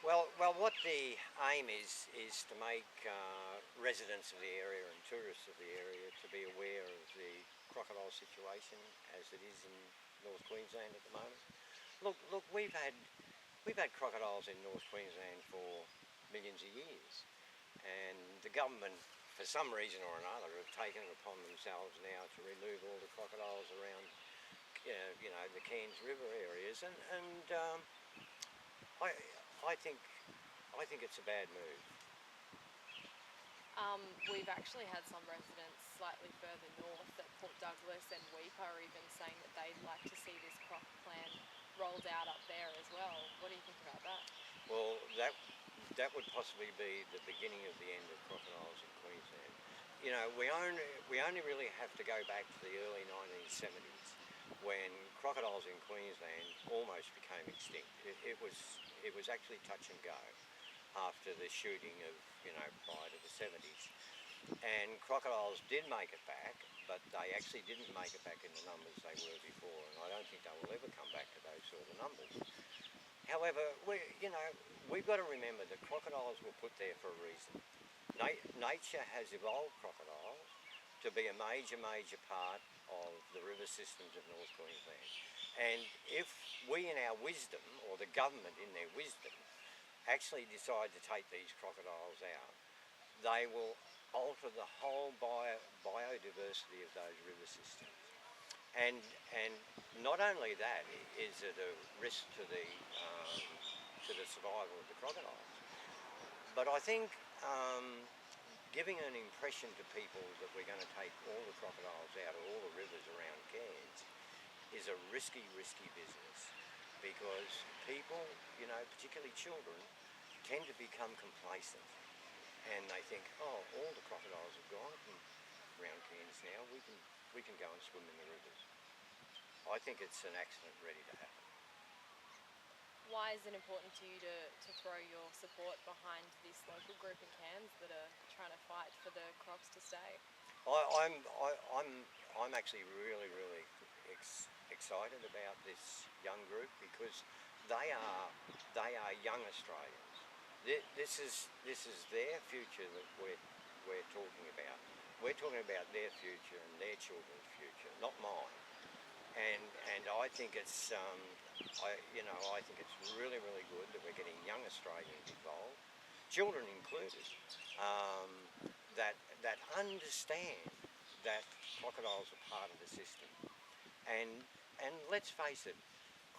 Well, what the aim is to make residents of the area and tourists of the area to be aware of the crocodile situation as it is in North Queensland at the moment. Look, we've had crocodiles in North Queensland for millions of years, and the government, for some reason or another, have taken it upon themselves now to remove all the crocodiles around, the Cairns River areas, and I, I think it's a bad move. We've actually had some residents slightly further north at Port Douglas and Weipa are even saying that they'd like to see this Croc plan rolled out up there as well. What do you think about that? Well, that would possibly be the beginning of the end of crocodiles in Queensland. We only really have to go back to the early 1970s when crocodiles in Queensland almost became extinct. It was actually touch and go after the shooting of, prior to the 70s. And crocodiles did make it back, but they actually didn't make it back in the numbers they were before, and I don't think they will ever come back to those sort of numbers. However, we've got to remember that crocodiles were put there for a reason. Nature has evolved crocodiles to be a major part of the river systems of North Queensland. And if we in our wisdom, or the government in their wisdom, actually decide to take these crocodiles out, they will alter the whole biodiversity of those river systems. And not only that is it a risk to the survival of the crocodiles, but I think giving an impression to people that we're going to take all the crocodiles out of all the rivers around Cairns is a risky business, because people, particularly children, tend to become complacent, and they think, oh, all the crocodiles have gone from around Cairns now, we can go and swim in the rivers. I think it's an accident ready to happen. Why is it important to you to throw your support behind this local group in Cairns that are trying to fight for the crocs to stay? I'm actually really excited about this young group, because they are young Australians. This is their future that we're talking about. We're talking about their future and their children's future, not mine. And I think it's I think it's really good that we're getting young Australians involved, children included, that understand that crocodiles are part of the system. And let's face it,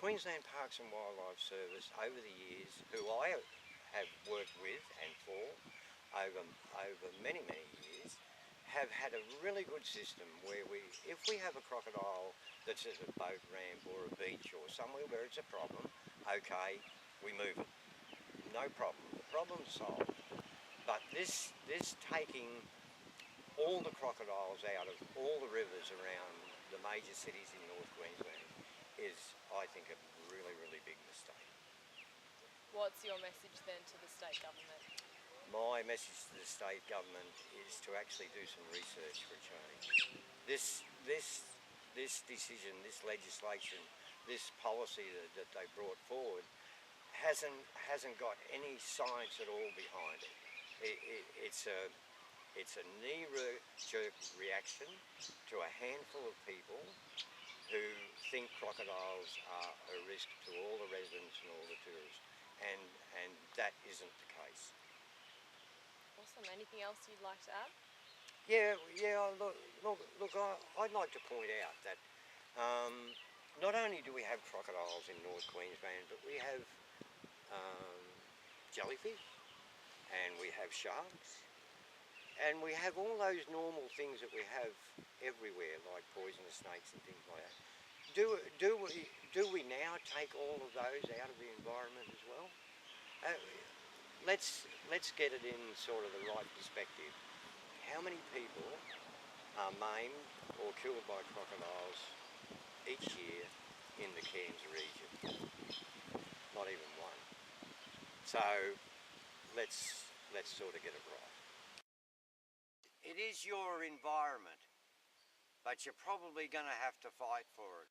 Queensland Parks and Wildlife Service over the years, who I have worked with and for over many years, have had a really good system where if we have a crocodile that's at a boat ramp or a beach or somewhere where it's a problem, okay, we move it. No problem. The problem's solved. But this taking all the crocodiles out of all the rivers around the major cities in North Queensland is, I think, a really big mistake. What's your message then to the state government? My message to the state government is to actually do some research for a change. This decision, this legislation, this policy that they brought forward hasn't got any science at all behind it. It's a knee-jerk reaction to a handful of people who think crocodiles are a risk to all the residents and all the tourists, and that isn't the case. Awesome. Anything else you'd like to add? Yeah. Look. I'd like to point out that not only do we have crocodiles in North Queensland, but we have jellyfish, and we have sharks, and we have all those normal things that we have everywhere, like poisonous snakes and things like that. Do we now take all of those out of the environment as well? Let's get it in sort of the right perspective. How many people are maimed or killed by crocodiles each year in the Cairns region? Not even one. So let's sort of get it right. It is your environment, but you're probably going to have to fight for it.